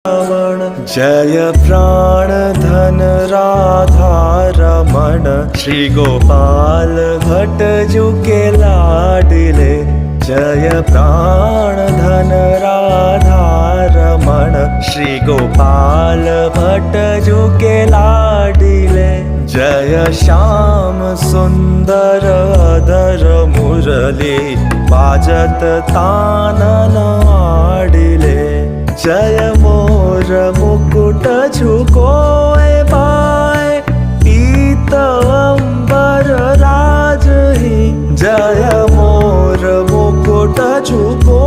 जय प्राण धन राधा रमण, श्री गोपाल भट्ट जू के लाडिले। जय प्राण धन राधा रमण, श्री गोपाल भट्ट जू के लाडिले। जय श्याम सुंदर अधर मुरली, बाजत तानन आडिले। जय मोर मुकुट झुकोए पाए, पीत अंबर राज ही। जय मोर मुकुट झुको